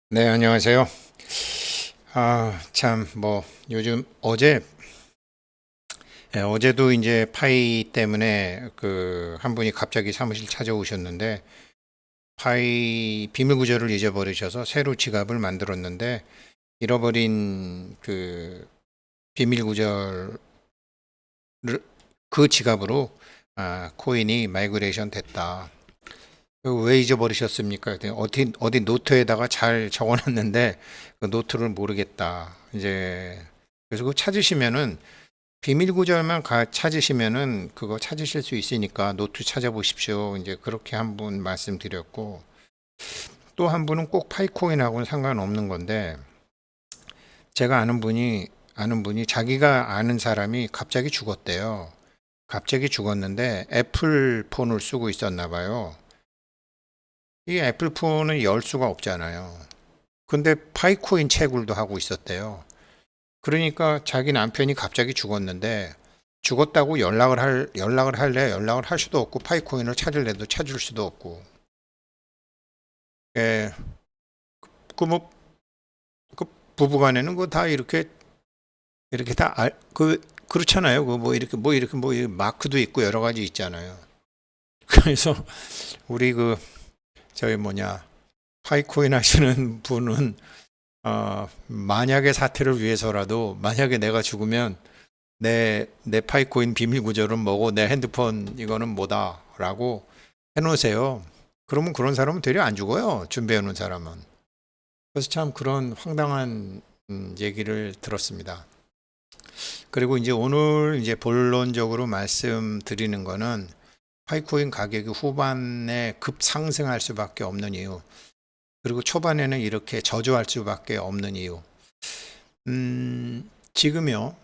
네, 안녕하세요. 참, 뭐, 요즘 어제도 이제 파이 때문에 한 분이 갑자기 사무실 찾아오셨는데, 파이 비밀 구조를 잊어버리셔서 새로 지갑을 만들었는데, 잃어버린 비밀 구조를 그 지갑으로 코인이 마이그레이션 됐다. 왜 잊어버리셨습니까? 그랬더니 어디 노트에다가 잘 적어놨는데 그 노트를 모르겠다. 이제 그래서 그거 찾으시면은 비밀 구절만 찾으시면은 그거 찾으실 수 있으니까 노트 찾아보십시오. 이제 그렇게 한 분 말씀드렸고, 또 한 분은 꼭 파이코인하고는 상관없는 건데, 제가 아는 분이 자기가 아는 사람이 갑자기 죽었대요. 갑자기 죽었는데 애플 폰을 쓰고 있었나 봐요. 이 애플 폰은 열 수가 없잖아요. 근데 파이코인 채굴도 하고 있었대요. 그러니까 자기 남편이 갑자기 죽었는데 죽었다고 연락을 할 수도 없고 파이코인을 찾을래도 찾을 수도 없고. 예, 그 뭐, 그 부부간에는 그 다 이렇게 그렇잖아요. 뭐 이렇게 마크도 있고 여러 가지 있잖아요. 그래서 우리 저희 파이코인 하시는 분은 만약의 사태를 위해서라도 만약에 내가 죽으면 내 파이코인 비밀 구절은 뭐고 내 핸드폰 이거는 뭐다라고 해놓으세요. 그러면 그런 사람은 되려 안 죽어요. 준비해 놓은 사람은. 그래서 참 그런 황당한 얘기를 들었습니다. 그리고 이제 오늘 이제 본론적으로 말씀드리는 거는 파이코인 가격이 후반에 급상승할 수밖에 없는 이유, 그리고 초반에는 이렇게 저조할 수밖에 없는 이유. 지금요,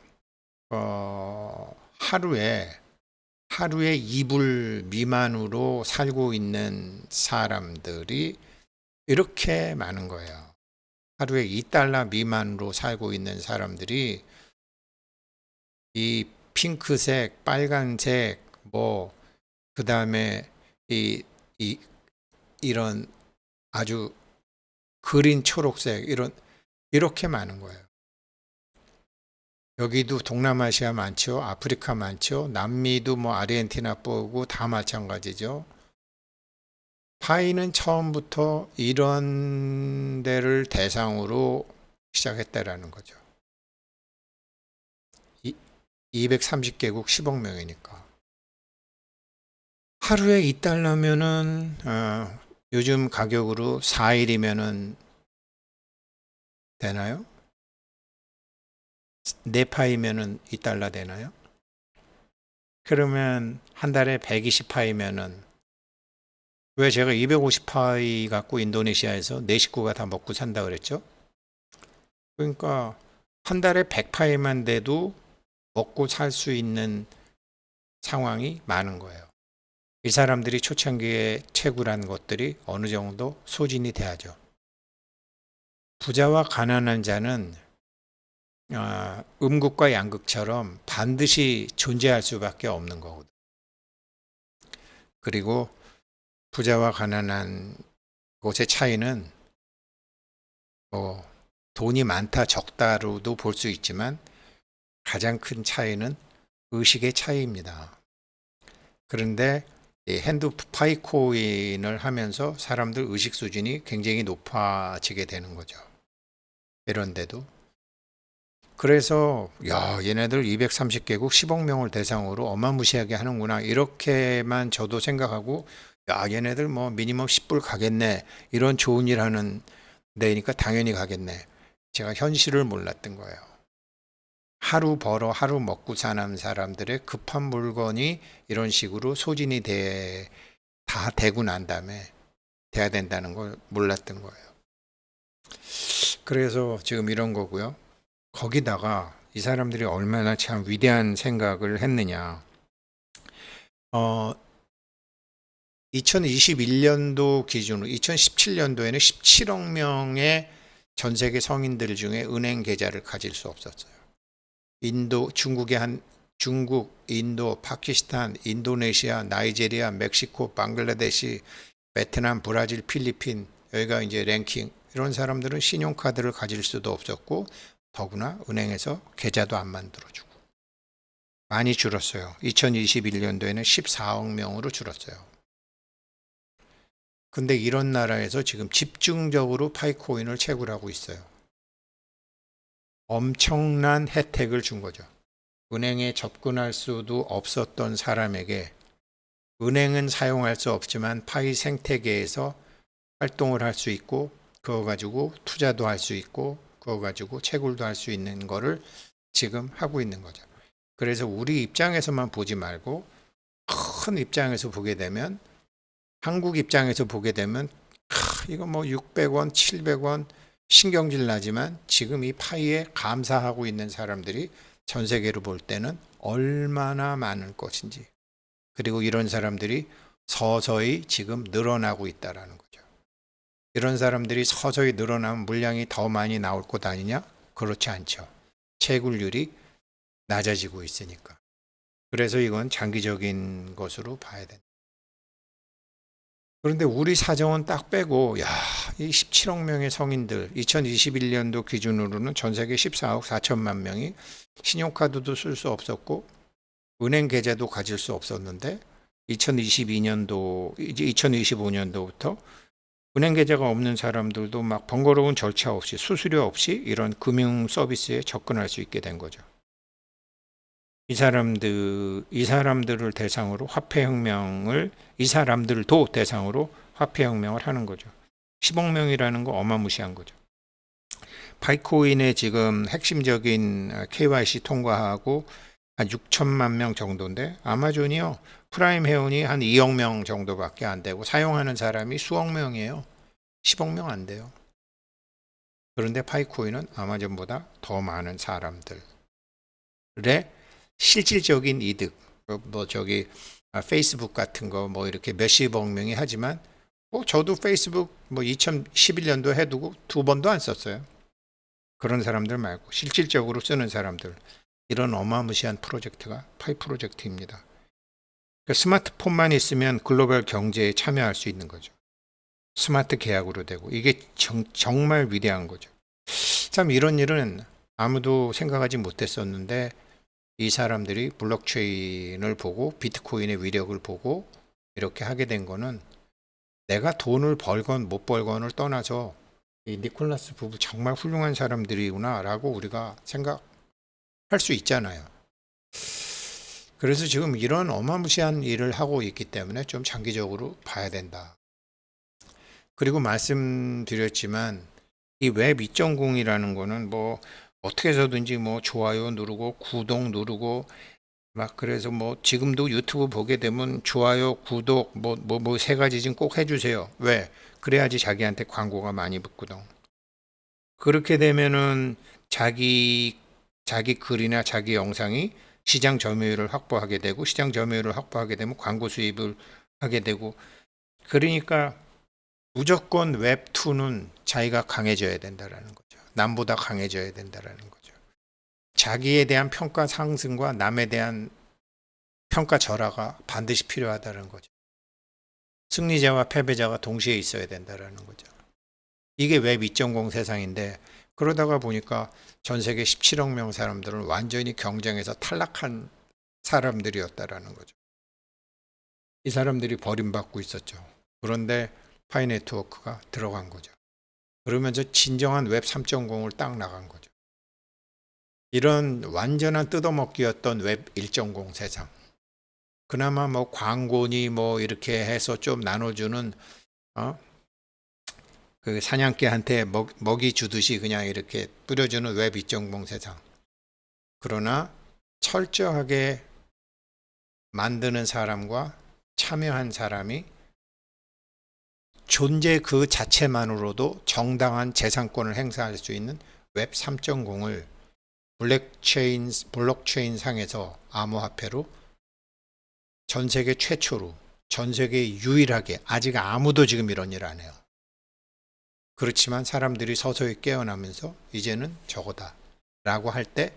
하루에 2불 미만으로 살고 있는 사람들이 이렇게 많은 거예요. 하루에 2달러 미만으로 살고 있는 사람들이 이 핑크색, 빨간색, 그 다음에 이, 이, 이런 아주 그린 초록색, 이렇게 많은 거예요. 여기도 동남아시아 많죠. 아프리카 많죠. 남미도 뭐 아르헨티나 보고 다 마찬가지죠. 파이는 처음부터 이런 데를 대상으로 시작했다라는 거죠. 230개국 10억 명이니까. 하루에 2달러면은 요즘 가격으로 4일이면은 되나요? 네 파이면은 2달러 되나요? 그러면 한 달에 120파이면은 왜 제가 250파이 갖고 인도네시아에서 내 식구가 다 먹고 산다 그랬죠? 그러니까 한 달에 100파이만 돼도 먹고 살 수 있는 상황이 많은 거예요. 이 사람들이 초창기에 채굴한 것들이 어느 정도 소진이 돼야죠. 부자와 가난한 자는 음극과 양극처럼 반드시 존재할 수밖에 없는 거거든. 그리고 부자와 가난한 곳의 차이는 뭐 돈이 많다 적다로도 볼 수 있지만 가장 큰 차이는 의식의 차이입니다. 그런데 이 핸드 파이코인을 하면서 사람들 의식 수준이 굉장히 높아지게 되는 거죠. 이런데도. 그래서 야, 얘네들 230개국 10억 명을 대상으로 어마무시하게 하는구나. 이렇게만 저도 생각하고 야, 얘네들 뭐 미니멈 10불 가겠네. 이런 좋은 일 하는 데니까 당연히 가겠네. 제가 현실을 몰랐던 거예요. 하루 벌어 하루 먹고 사는 사람들의 급한 물건이 이런 식으로 다 되고 난 다음에 돼야 된다는 걸 몰랐던 거예요. 그래서 지금 이런 거고요. 거기다가 이 사람들이 얼마나 참 위대한 생각을 했느냐. 어, 2021년도 기준으로 2017년도에는 17억 명의 전 세계 성인들 중에 은행 계좌를 가질 수 없었어요. 중국, 인도, 파키스탄, 인도네시아, 나이제리아, 멕시코, 방글라데시, 베트남, 브라질, 필리핀 여기가 이제 랭킹 이런 사람들은 신용카드를 가질 수도 없었고 더구나 은행에서 계좌도 안 만들어주고 많이 줄었어요. 2021년도에는 14억 명으로 줄었어요. 근데 이런 나라에서 지금 집중적으로 파이코인을 채굴하고 있어요. 엄청난 혜택을 준 거죠. 은행에 접근할 수도 없었던 사람에게 은행은 사용할 수 없지만 파이 생태계에서 활동을 할 수 있고 그거 가지고 투자도 할 수 있고 그거 가지고 채굴도 할 수 있는 거를 지금 하고 있는 거죠. 그래서 우리 입장에서만 보지 말고 큰 입장에서 보게 되면 한국 입장에서 보게 되면 이거 뭐 600원, 700원 신경질 나지만 지금 이 파이에 감사하고 있는 사람들이 전 세계로 볼 때는 얼마나 많은 것인지 그리고 이런 사람들이 서서히 지금 늘어나고 있다라는 거죠. 이런 사람들이 서서히 늘어나면 물량이 더 많이 나올 것 아니냐? 그렇지 않죠. 채굴률이 낮아지고 있으니까. 그래서 이건 장기적인 것으로 봐야 된다. 그런데 우리 사정은 딱 빼고 이 17억 명의 성인들 2021년도 기준으로는 전 세계 14억 4천만 명이 신용카드도 쓸 수 없었고 은행 계좌도 가질 수 없었는데 2022년도 이제 2025년도부터 은행 계좌가 없는 사람들도 막 번거로운 절차 없이 수수료 없이 이런 금융 서비스에 접근할 수 있게 된 거죠. 이 사람들을 대상으로 이 사람들도 대상으로 화폐혁명을 하는 거죠. 10억 명이라는 거 어마무시한 거죠. 파이코인의 지금 핵심적인 KYC 통과하고 한 6천만 명 정도인데 아마존이요. 프라임 회원이 한 2억 명 정도밖에 안 되고 사용하는 사람이 수억 명이에요. 10억 명 안 돼요. 그런데 파이코인은 아마존보다 더 많은 사람들의 실질적인 이득, 페이스북 같은 거 뭐 이렇게 몇십억 명이 하지만 저도 페이스북 뭐 2011년도 해두고 2번도 안 썼어요. 그런 사람들 말고 실질적으로 쓰는 사람들 이런 어마무시한 프로젝트가 파이 프로젝트입니다. 그러니까 스마트폰만 있으면 글로벌 경제에 참여할 수 있는 거죠. 스마트 계약으로 되고 이게 정말 위대한 거죠. 참 이런 일은 아무도 생각하지 못했었는데 이 사람들이 블록체인을 보고 비트코인의 위력을 보고 이렇게 하게 된 거는 내가 돈을 벌건 못 벌건을 떠나서 이 니콜라스 부부 정말 훌륭한 사람들이구나 라고 우리가 생각할 수 있잖아요. 그래서 지금 이런 어마무시한 일을 하고 있기 때문에 좀 장기적으로 봐야 된다. 그리고 말씀드렸지만 이 웹 2.0이라는 거는 뭐 어떻게 해서든지 뭐 좋아요 누르고 구독 누르고 막 그래서 뭐 지금도 유튜브 보게 되면 좋아요 구독 뭐 세 가지 좀 꼭 해주세요. 왜? 그래야지 자기한테 광고가 많이 붙거든. 그렇게 되면은 자기 글이나 자기 영상이 시장 점유율을 확보하게 되고 시장 점유율을 확보하게 되면 광고 수입을 하게 되고 그러니까 무조건 웹2는 자기가 강해져야 된다라는 거죠. 남보다 강해져야 된다라는 거죠. 자기에 대한 평가 상승과 남에 대한 평가 절하가 반드시 필요하다는 거죠. 승리자와 패배자가 동시에 있어야 된다라는 거죠. 이게 웹 2.0 세상인데 그러다가 보니까 전 세계 17억 명 사람들은 완전히 경쟁에서 탈락한 사람들이었다라는 거죠. 이 사람들이 버림받고 있었죠. 그런데 파이 네트워크가 들어간 거죠. 그러면서 진정한 웹 3.0을 딱 나간 거죠. 이런 완전한 뜯어먹기였던 웹 1.0 세상. 그나마 뭐 광고니 뭐 이렇게 해서 좀 나눠주는 그 사냥개한테 먹이 주듯이 그냥 이렇게 뿌려주는 웹 2.0 세상. 그러나 철저하게 만드는 사람과 참여한 사람이 존재 그 자체만으로도 정당한 재산권을 행사할 수 있는 웹 3.0을 블록체인 상에서 암호화폐로 전 세계 최초로 전 세계 유일하게 아직 아무도 지금 이런 일 안 해요. 그렇지만 사람들이 서서히 깨어나면서 이제는 저거다 라고 할 때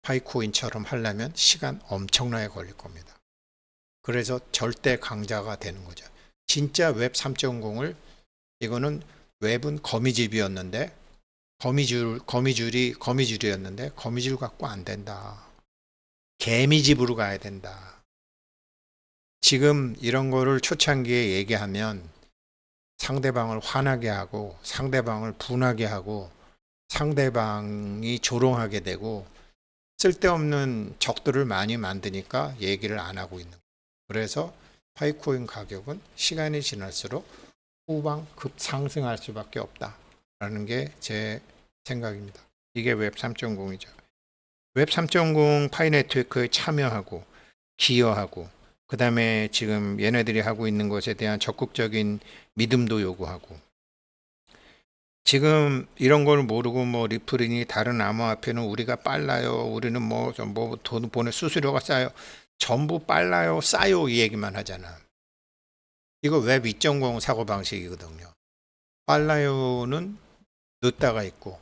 파이코인처럼 하려면 시간 엄청나게 걸릴 겁니다. 그래서 절대 강자가 되는 거죠. 진짜 웹 3.0을 이거는 웹은 거미줄이었는데 거미줄 갖고 안 된다. 개미집으로 가야 된다. 지금 이런 거를 초창기에 얘기하면 상대방을 화나게 하고 상대방을 분하게 하고 상대방이 조롱하게 되고 쓸데없는 적들을 많이 만드니까 얘기를 안 하고 있는 거예요. 그래서 파이코인 가격은 시간이 지날수록 후방 급상승할 수밖에 없다라는 게 제 생각입니다. 이게 웹 3.0이죠. 웹 3.0 파이 네트워크에 참여하고 기여하고 그 다음에 지금 얘네들이 하고 있는 것에 대한 적극적인 믿음도 요구하고 지금 이런 걸 모르고 뭐 리플이니 다른 암호화폐는 우리가 빨라요. 우리는 뭐 돈 보내 수수료가 싸요. 전부 빨라요, 싸요 이 얘기만 하잖아. 이거 웹 2.0 사고방식이거든요. 빨라요는 늦다가 있고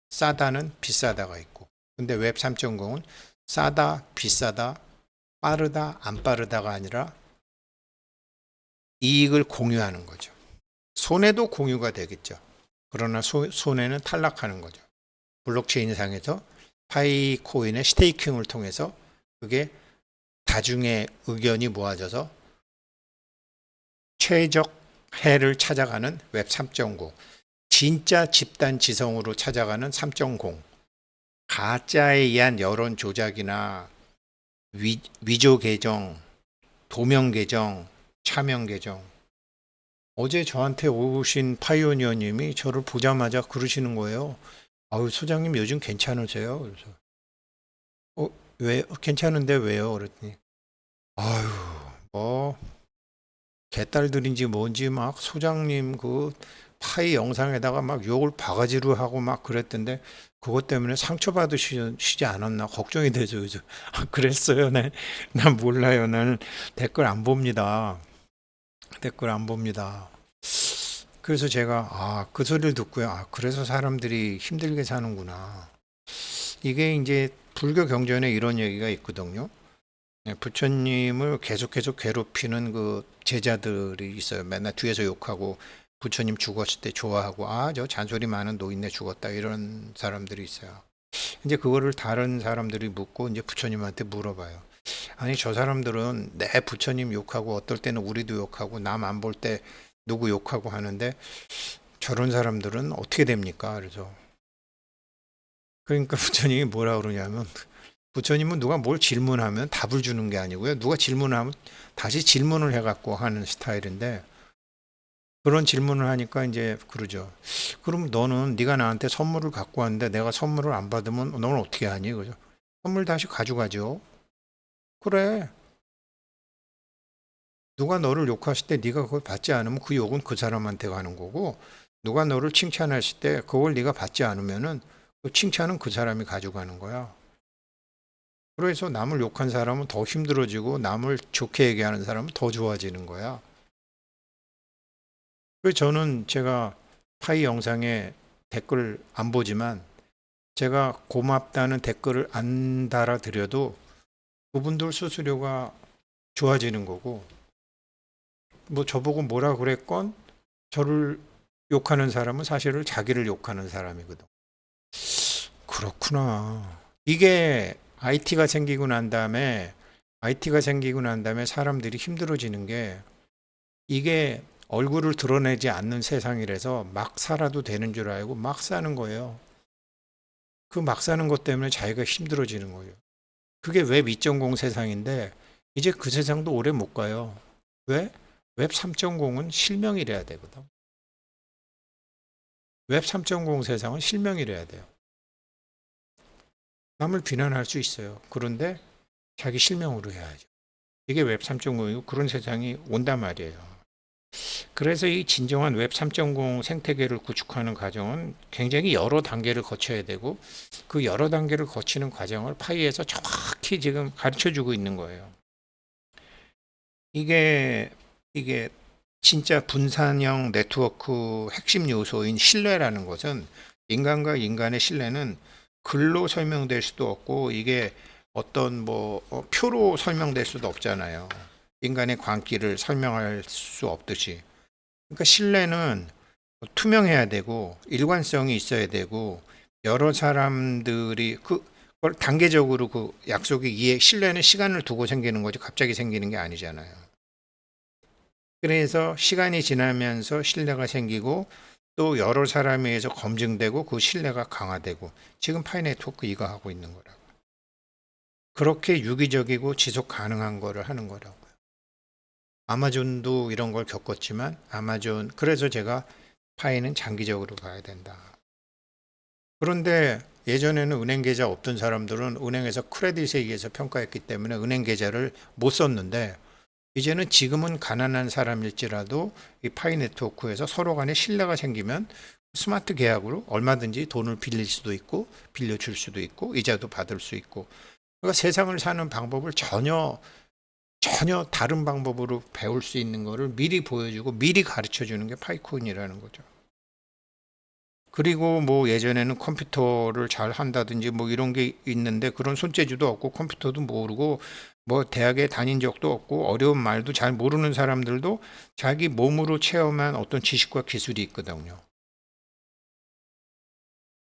싸다는 비싸다가 있고 근데 웹 3.0은 싸다, 비싸다, 빠르다, 안 빠르다가 아니라 이익을 공유하는 거죠. 손해도 공유가 되겠죠. 그러나 손해는 탈락하는 거죠. 블록체인 상에서 파이코인의 스테이킹을 통해서 그게 다중의 의견이 모아져서 최적 해를 찾아가는 웹 3.0, 진짜 집단 지성으로 찾아가는 3.0, 가짜에 의한 여론 조작이나 위조 계정, 도명 계정, 차명 계정. 어제 저한테 오신 파이오니어님이 저를 보자마자 그러시는 거예요. 아유, 소장님 요즘 괜찮으세요? 그래서 왜 괜찮은데 왜요? 그랬더니 아유, 뭐 개딸들인지 뭔지 막 소장님 그 파이 영상에다가 막 욕을 바가지로 하고 막 그랬던데 그것 때문에 상처받으시지 않았나 걱정이 되죠. 그래서 그랬어요. 네. 난 몰라요. 나는 댓글 안 봅니다. 댓글 안 봅니다. 그래서 제가 그 소리를 듣고요. 그래서 사람들이 힘들게 사는구나. 이게 이제 불교 경전에 이런 얘기가 있거든요. 네, 부처님을 계속 괴롭히는 그 제자들이 있어요. 맨날 뒤에서 욕하고 부처님 죽었을 때 좋아하고 저 잔소리 많은 노인네 죽었다 이런 사람들이 있어요. 이제 그거를 다른 사람들이 묻고 이제 부처님한테 물어봐요. 아니 저 사람들은 내 부처님 욕하고 어떨 때는 우리도 욕하고 남 안 볼 때 누구 욕하고 하는데 저런 사람들은 어떻게 됩니까? 그래서 그러니까 부처님이 뭐라 그러냐면 부처님은 누가 뭘 질문하면 답을 주는 게 아니고요. 누가 질문하면 다시 질문을 해갖고 하는 스타일인데 그런 질문을 하니까 이제 그러죠. 그럼 너는 네가 나한테 선물을 갖고 왔는데 내가 선물을 안 받으면 너는 어떻게 하니? 그죠? 선물 다시 가져가죠. 그래. 누가 너를 욕했을 때 네가 그걸 받지 않으면 그 욕은 그 사람한테 가는 거고 누가 너를 칭찬했을 때 그걸 네가 받지 않으면은 그 칭찬은 그 사람이 가져가는 거야. 그래서 남을 욕한 사람은 더 힘들어지고 남을 좋게 얘기하는 사람은 더 좋아지는 거야. 그래서 저는 제가 파이 영상에 댓글 안 보지만 제가 고맙다는 댓글을 안 달아드려도 그분들 수수료가 좋아지는 거고 뭐 저보고 뭐라 그랬건 저를 욕하는 사람은 사실은 자기를 욕하는 사람이거든. 그렇구나. 이게 IT가 생기고 난 다음에 사람들이 힘들어지는 게 이게 얼굴을 드러내지 않는 세상이라서 막 살아도 되는 줄 알고 막 사는 거예요. 그 막 사는 것 때문에 자기가 힘들어지는 거예요. 그게 웹 2.0 세상인데 이제 그 세상도 오래 못 가요. 왜? 웹 3.0은 실명이래야 되거든. 웹 3.0 세상은 실명이래야 돼요. 남을 비난할 수 있어요. 그런데 자기 실명으로 해야죠. 이게 웹 3.0이고 그런 세상이 온단 말이에요. 그래서 이 진정한 웹 3.0 생태계를 구축하는 과정은 굉장히 여러 단계를 거쳐야 되고 그 여러 단계를 거치는 과정을 파이에서 정확히 지금 가르쳐 주고 있는 거예요. 이게 진짜 분산형 네트워크 핵심 요소인 신뢰라는 것은 인간과 인간의 신뢰는 글로 설명될 수도 없고 이게 어떤 표로 설명될 수도 없잖아요. 인간의 광기를 설명할 수 없듯이. 그러니까 신뢰는 투명해야 되고 일관성이 있어야 되고 여러 사람들이 그걸 단계적으로 그 약속이 신뢰는 시간을 두고 생기는 거지 갑자기 생기는 게 아니잖아요. 그래서 시간이 지나면서 신뢰가 생기고 또 여러 사람에 의해서 검증되고 그 신뢰가 강화되고 지금 파이네트워크 이거 하고 있는 거라고. 그렇게 유기적이고 지속 가능한 거를 하는 거라고요. 아마존도 이런 걸 겪었지만 그래서 제가 파이는 장기적으로 가야 된다. 그런데 예전에는 은행 계좌 없던 사람들은 은행에서 크레딧에 의해서 평가했기 때문에 은행 계좌를 못 썼는데 이제는 지금은 가난한 사람일지라도 이 파이 네트워크에서 서로 간에 신뢰가 생기면 스마트 계약으로 얼마든지 돈을 빌릴 수도 있고 빌려줄 수도 있고 이자도 받을 수 있고 그러니까 세상을 사는 방법을 전혀 다른 방법으로 배울 수 있는 거를 미리 보여주고 미리 가르쳐 주는 게 파이코인이라는 거죠. 그리고 뭐 예전에는 컴퓨터를 잘 한다든지 뭐 이런 게 있는데 그런 손재주도 없고 컴퓨터도 모르고 뭐 대학에 다닌 적도 없고 어려운 말도 잘 모르는 사람들도 자기 몸으로 체험한 어떤 지식과 기술이 있거든요.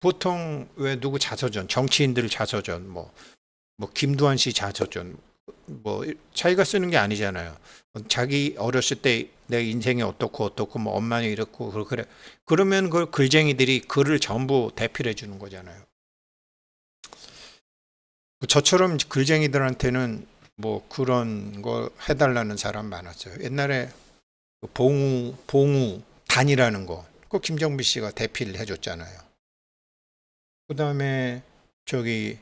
보통 왜 누구 자서전, 정치인들 자서전, 뭐 김두한 씨 자서전, 뭐 자기가 쓰는 게 아니잖아요. 자기 어렸을 때 내 인생이 어떻고 뭐 엄마는 이렇고 그래. 그러면 그 글쟁이들이 글을 전부 대필해 주는 거잖아요. 저처럼 글쟁이들한테는 뭐 그런 거 해달라는 사람 많았어요. 옛날에 그 봉우 단이라는 거, 그 김정미 씨가 대필 해줬잖아요. 그 다음에 저기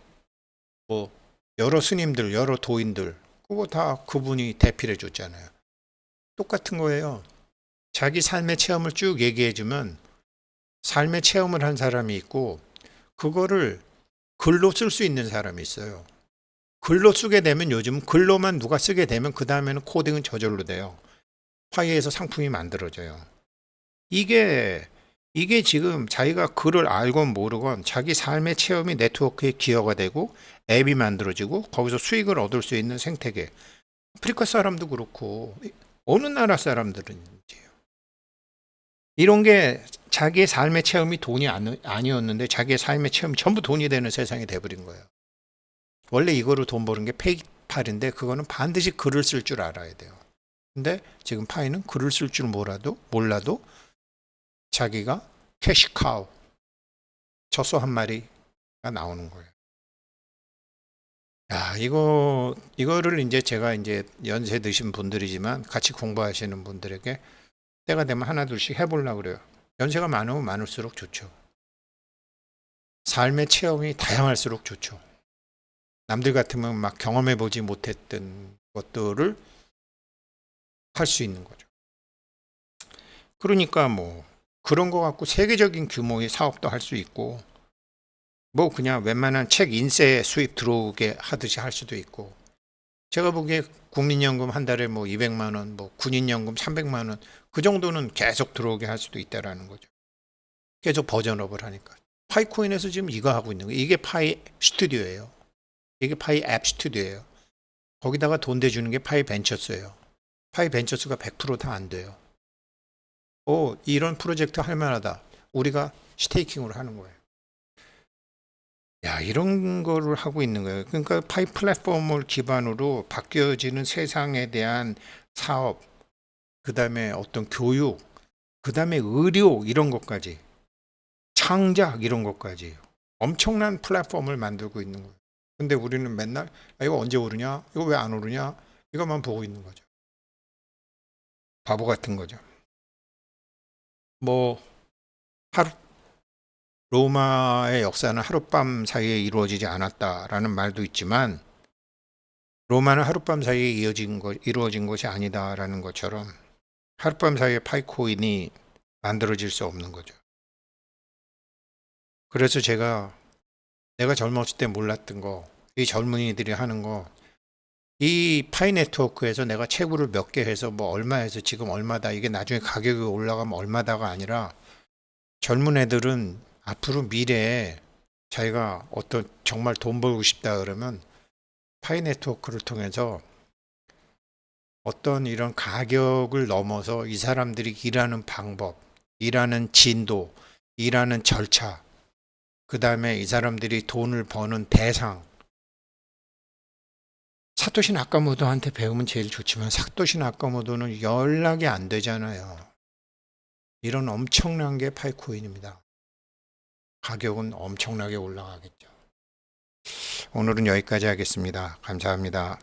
뭐 여러 스님들, 여러 도인들, 그거 다 그분이 대필해 줬잖아요. 똑같은 거예요. 자기 삶의 체험을 쭉 얘기해주면 삶의 체험을 한 사람이 있고 그거를 글로 쓸 수 있는 사람이 있어요. 글로 쓰게 되면 요즘 글로만 누가 쓰게 되면 그 다음에는 코딩은 저절로 돼요. 파이에서 상품이 만들어져요. 이게 지금 자기가 글을 알건 모르건 자기 삶의 체험이 네트워크에 기여가 되고 앱이 만들어지고 거기서 수익을 얻을 수 있는 생태계. 아프리카 사람도 그렇고 어느 나라 사람들은지요. 이런 게 자기의 삶의 체험이 돈이 아니었는데 자기의 삶의 체험이 전부 돈이 되는 세상이 돼버린 거예요. 원래 이거로 돈 버는 게 페이팔인데 그거는 반드시 글을 쓸 줄 알아야 돼요. 근데 지금 파이는 글을 쓸 줄 몰라도 자기가 캐시카우 젖소 한 마리가 나오는 거예요. 야, 이거를 이제 제가 이제 연세 드신 분들이지만 같이 공부하시는 분들에게 때가 되면 하나 둘씩 해보려고 그래요. 연세가 많으면 많을수록 좋죠. 삶의 체험이 다양할수록 좋죠. 남들 같으면 막 경험해 보지 못했던 것들을 할 수 있는 거죠. 그러니까 뭐 그런 거 갖고 세계적인 규모의 사업도 할 수 있고 뭐 그냥 웬만한 책 인쇄 수입 들어오게 하듯이 할 수도 있고 제가 보기에 국민연금 한 달에 뭐 200만 원, 뭐 군인연금 300만 원 그 정도는 계속 들어오게 할 수도 있다라는 거죠. 계속 버전업을 하니까. 파이코인에서 지금 이거 하고 있는 거예요. 이게 파이 스튜디오예요. 이게 파이 앱 스튜디오예요. 거기다가 돈 대주는 게 파이 벤처스예요. 파이 벤처스가 100%다 안 돼요. 이런 프로젝트 할 만하다. 우리가 스테이킹으로 하는 거예요. 야, 이런 거를 하고 있는 거예요. 그러니까 파이 플랫폼을 기반으로 바뀌어지는 세상에 대한 사업, 그 다음에 어떤 교육, 그 다음에 의료 이런 것까지, 창작 이런 것까지 엄청난 플랫폼을 만들고 있는 거예요. 근데 우리는 맨날 이거 언제 오르냐? 이거 왜 안 오르냐? 이것만 보고 있는 거죠. 바보 같은 거죠. 뭐 하루 로마의 역사는 하룻밤 사이에 이루어지지 않았다라는 말도 있지만 로마는 하룻밤 사이에 이루어진 것이 아니다라는 것처럼 하룻밤 사이에 파이코인이 만들어질 수 없는 거죠. 그래서 내가 젊었을 때 몰랐던 거, 이 젊은이들이 하는 거, 이 파이 네트워크에서 내가 채굴을 몇 개 해서 뭐 얼마에서 지금 얼마다 이게 나중에 가격이 올라가면 얼마다가 아니라 젊은 애들은 앞으로 미래에 자기가 어떤 정말 돈 벌고 싶다 그러면 파이 네트워크를 통해서 어떤 이런 가격을 넘어서 이 사람들이 일하는 방법, 일하는 진도, 일하는 절차, 그 다음에 이 사람들이 돈을 버는 대상. 사토시 나카모토한테 배우면 제일 좋지만 사토시 나카모토는 연락이 안 되잖아요. 이런 엄청난 게 파이코인입니다. 가격은 엄청나게 올라가겠죠. 오늘은 여기까지 하겠습니다. 감사합니다.